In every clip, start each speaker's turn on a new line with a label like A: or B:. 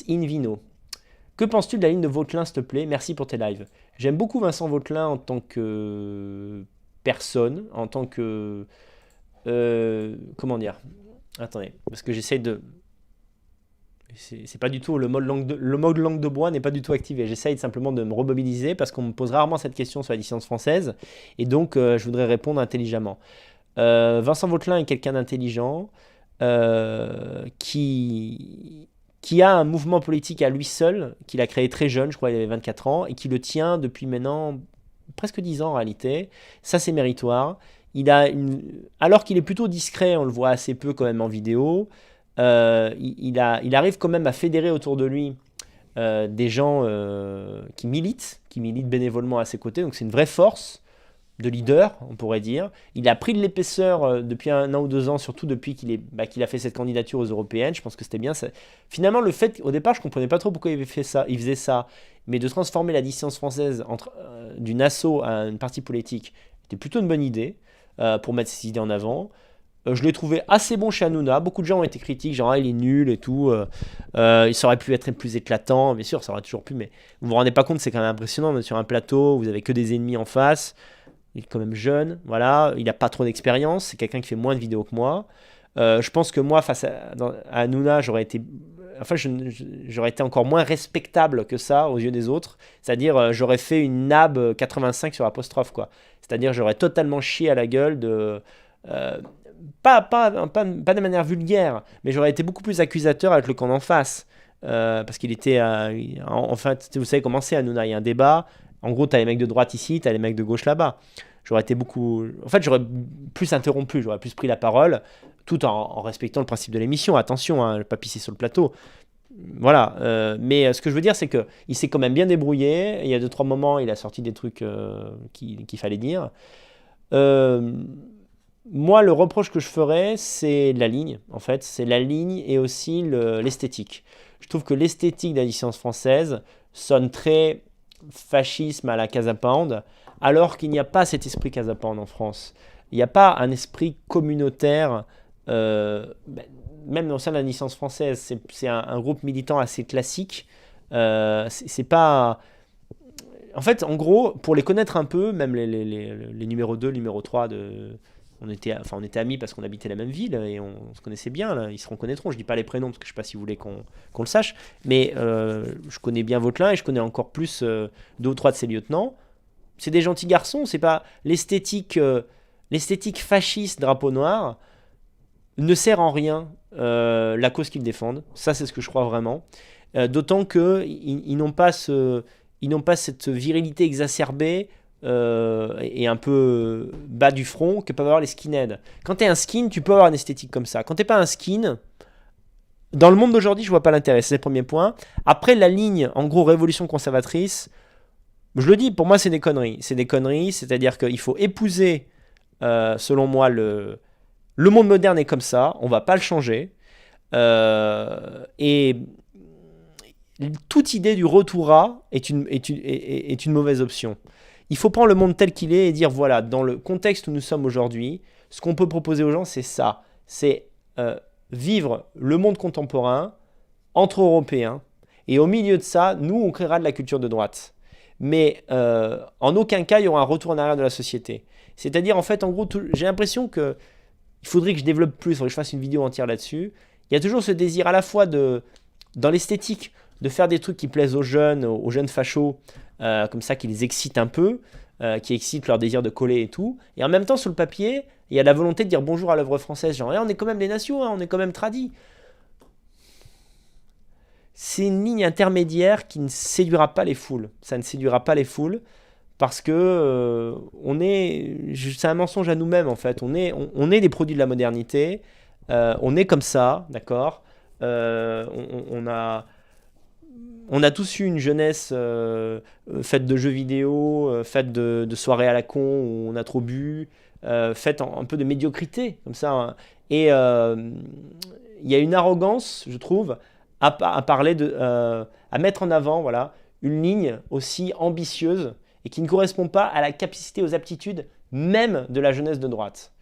A: Invino. Que penses-tu de la ligne de Vauquelin, s'il te plaît? Merci pour tes lives. J'aime beaucoup Vincent Vauquelin en tant que personne, en tant que... comment dire? Attendez, parce que j'essaie de... C'est pas du tout le mode langue de bois n'est pas du tout activé. J'essaye simplement de me remobiliser parce qu'on me pose rarement cette question sur la licence française et donc je voudrais répondre intelligemment. Vincent Vauquelin est quelqu'un d'intelligent qui a un mouvement politique à lui seul, qu'il a créé très jeune, je crois qu'il avait 24 ans, et qui le tient depuis maintenant presque 10 ans en réalité. Ça, c'est méritoire. Alors qu'il est plutôt discret, on le voit assez peu quand même en vidéo, il arrive quand même à fédérer autour de lui des gens qui militent bénévolement à ses côtés, donc c'est une vraie force de leader, on pourrait dire. Il a pris de l'épaisseur depuis 1 an ou 2 ans, surtout depuis qu'il a fait cette candidature aux européennes. Je pense que c'était bien. Finalement, le fait, au départ, je ne comprenais pas trop pourquoi il faisait ça, mais de transformer la dissidence française d'une asso à une parti politique, était plutôt une bonne idée pour mettre ses idées en avant. Je l'ai trouvé assez bon chez Hanouna. Beaucoup de gens ont été critiques, genre ah, il est nul et tout. Il aurait pu être plus éclatant. Bien sûr, ça aurait toujours pu, mais vous vous rendez pas compte, c'est quand même impressionnant. On est sur un plateau, vous avez que des ennemis en face. Il est quand même jeune, voilà. Il n'a pas trop d'expérience. C'est quelqu'un qui fait moins de vidéos que moi. Je pense que moi, face à Hanouna, j'aurais été encore moins respectable que ça aux yeux des autres. C'est-à-dire, j'aurais fait une nab 85 sur apostrophe, quoi. C'est-à-dire, j'aurais totalement chié à la gueule de. Pas de manière vulgaire, mais j'aurais été beaucoup plus accusateur avec le camp d'en face. Parce qu'il était. En fait, vous savez comment c'est, Hanouna. Il y a un débat. En gros, t'as les mecs de droite ici, t'as les mecs de gauche là-bas. J'aurais été beaucoup. En fait, j'aurais plus interrompu, j'aurais plus pris la parole, tout en respectant le principe de l'émission. Attention, hein, pas pisser sur le plateau. Voilà. Mais ce que je veux dire, c'est qu'il s'est quand même bien débrouillé. Il y a 2-3 moments, il a sorti des trucs qu'il fallait dire. Moi, le reproche que je ferais, c'est la ligne, en fait. C'est la ligne et aussi l'esthétique. Je trouve que l'esthétique de la licence française sonne très fascisme à la Casa Pound, alors qu'il n'y a pas cet esprit Casa Pound en France. Il n'y a pas un esprit communautaire, même au sein de la licence française. C'est un groupe militant assez classique. C'est pas... En fait, en gros, pour les connaître un peu, même les numéros 2, numéro 3 de... on était amis parce qu'on habitait la même ville et on se connaissait bien, là. Ils se reconnaîtront. Je dis pas les prénoms parce que je sais pas si vous voulez qu'on le sache, mais je connais bien Vauquelin et je connais encore plus 2 ou 3 de ses lieutenants. C'est des gentils garçons, c'est pas l'esthétique fasciste drapeau noir ne sert en rien la cause qu'ils défendent. Ça, c'est ce que je crois vraiment. D'autant qu'ils n'ont pas cette virilité exacerbée et un peu bas du front que peuvent avoir les skinheads. Quand t'es un skin, tu peux avoir une esthétique comme ça. Quand t'es pas un skin, dans le monde d'aujourd'hui, je vois pas l'intérêt. C'est le premier point. Après, la ligne, en gros, révolution conservatrice, je le dis, pour moi, c'est des conneries. C'est des conneries, c'est-à-dire qu'il faut épouser, selon moi, le monde moderne est comme ça, on va pas le changer. Et toute idée du retour à est une mauvaise option. Il faut prendre le monde tel qu'il est et dire, voilà, dans le contexte où nous sommes aujourd'hui, ce qu'on peut proposer aux gens, c'est ça. C'est vivre le monde contemporain entre Européens. Et au milieu de ça, nous, on créera de la culture de droite. Mais en aucun cas, il y aura un retour en arrière de la société. C'est-à-dire, en fait, en gros, j'ai l'impression qu'il faudrait que je développe plus, il faudrait que je fasse une vidéo entière là-dessus. Il y a toujours ce désir à la fois dans l'esthétique, de faire des trucs qui plaisent aux jeunes fachos, comme ça, qui les excitent un peu, qui excitent leur désir de coller et tout. Et en même temps, sur le papier, il y a la volonté de dire bonjour à l'œuvre française. Genre, on est quand même des nations, hein, on est quand même tradis. C'est une ligne intermédiaire qui ne séduira pas les foules. Ça ne séduira pas les foules parce que c'est un mensonge à nous-mêmes en fait. On est des produits de la modernité. On est comme ça, d'accord. On a tous eu une jeunesse faite de jeux vidéo, faite de soirées à la con où on a trop bu, faite un peu de médiocrité, comme ça, hein. Et il y a une arrogance, je trouve, à mettre en avant, voilà, une ligne aussi ambitieuse et qui ne correspond pas à la capacité, aux aptitudes même de la jeunesse de droite.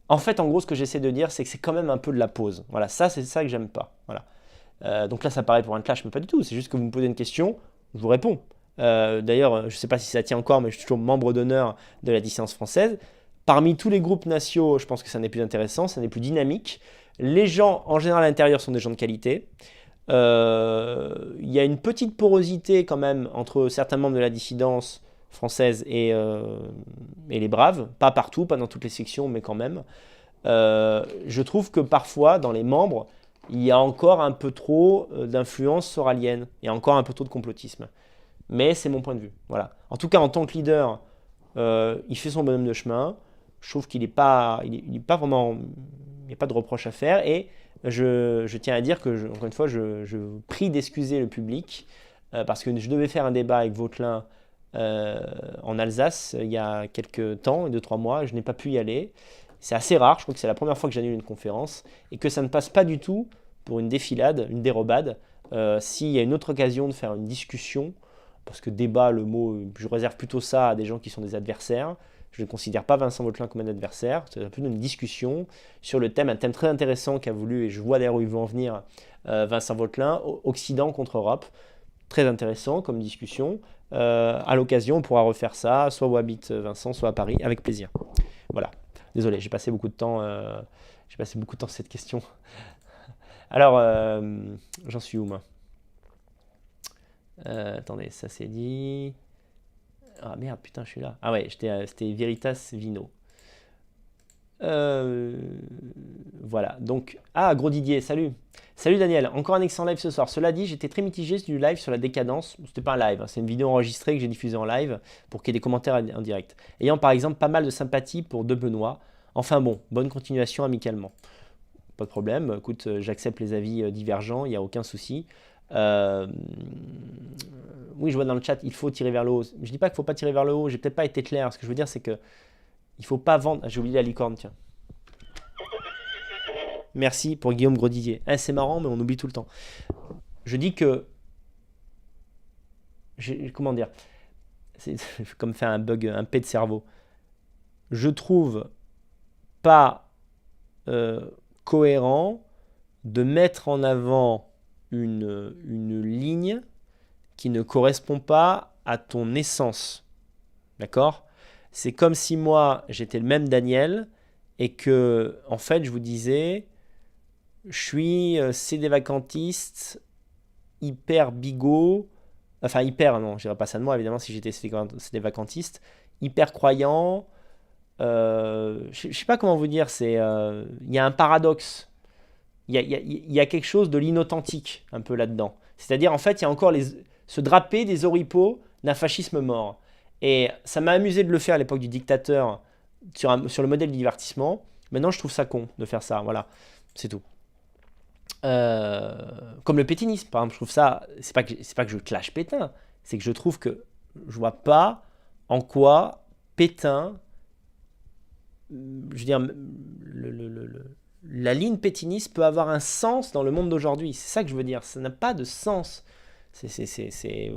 A: En fait, en gros, ce que j'essaie de dire, c'est que c'est quand même un peu de la pause. Voilà, ça, c'est ça que j'aime pas. Voilà. Donc là, ça paraît pour un clash, mais pas du tout. C'est juste que vous me posez une question, je vous réponds. D'ailleurs, je ne sais pas si ça tient encore, mais je suis toujours membre d'honneur de la dissidence française. Parmi tous les groupes nationaux, je pense que ça n'est plus intéressant, ça n'est plus dynamique. Les gens, en général, à l'intérieur, sont des gens de qualité. Il y a une petite porosité quand même entre certains membres de la dissidence française et les braves. Pas partout, pas dans toutes les sections, mais quand même. Je trouve que parfois, dans les membres, il y a encore un peu trop d'influence soralienne. Il y a encore un peu trop de complotisme. Mais c'est mon point de vue. Voilà. En tout cas, en tant que leader, il fait son bonhomme de chemin. Je trouve qu'il n'est pas, il est pas vraiment. Il n'y a pas de reproche à faire. Et je tiens à dire que, encore une fois, je prie d'excuser le public parce que je devais faire un débat avec Vauquelin en Alsace il y a quelques temps, 2-3 mois. Je n'ai pas pu y aller. C'est assez rare. Je crois que c'est la première fois que j'annule une conférence et que ça ne passe pas du tout pour une défilade, une dérobade. S'il y a une autre occasion de faire une discussion, parce que débat, le mot, je réserve plutôt ça à des gens qui sont des adversaires. Je ne considère pas Vincent Vauquelin comme un adversaire. C'est plutôt une discussion sur le thème, un thème très intéressant qu'a voulu, et je vois d'ailleurs où il veut en venir, Vincent Vauquelin, Occident contre Europe. Très intéressant comme discussion. À l'occasion, on pourra refaire ça, soit où habite Vincent, soit à Paris, avec plaisir. Voilà. Désolé, j'ai passé beaucoup de temps sur cette question. Alors, j'en suis où, moi? Attendez, ça c'est dit. Ah merde, putain, je suis là. Ah ouais, c'était Veritas Vino. Voilà, donc... Ah, Gros Didier, salut. Salut Daniel, encore un excellent live ce soir. Cela dit, j'étais très mitigé du live sur la décadence. C'était pas un live, hein, c'est une vidéo enregistrée que j'ai diffusée en live pour qu'il y ait des commentaires en direct. Ayant par exemple pas mal de sympathie pour De Benoît. Enfin bon, bonne continuation amicalement. Pas de problème, écoute, j'accepte les avis divergents, il n'y a aucun souci. Euh, oui, je vois dans le chat, il faut tirer vers le haut. Je dis pas qu'il ne faut pas tirer vers le haut, j'ai peut-être pas été clair. Ce que je veux dire, c'est que il faut pas vendre. Ah, j'ai oublié la licorne, tiens. Merci pour Guillaume Grodidier. Ah, c'est marrant, mais on oublie tout le temps. Je dis que. Comment dire? C'est comme faire un bug, un P de cerveau. Je trouve pas cohérent de mettre en avant une ligne qui ne correspond pas à ton essence. D'accord? C'est comme si moi, j'étais le même Daniel et que, en fait, je vous disais, je suis CD-vacantiste, hyper bigot, enfin hyper, non, je dirais pas ça de moi, évidemment, si j'étais CD-vacantiste, hyper croyant, je sais pas comment vous dire, il y a un paradoxe, il y a quelque chose de l'inauthentique un peu là-dedans. C'est-à-dire, en fait, il y a encore se draper des oripeaux d'un fascisme mort. Et ça m'a amusé de le faire à l'époque du dictateur sur le modèle du divertissement. Maintenant, je trouve ça con de faire ça. Voilà, c'est tout. Comme le pétinisme, par exemple, je trouve ça. C'est pas que je clash Pétain, c'est que je trouve que je vois pas en quoi Pétain, je veux dire, la ligne pétiniste peut avoir un sens dans le monde d'aujourd'hui. C'est ça que je veux dire. Ça n'a pas de sens. C'est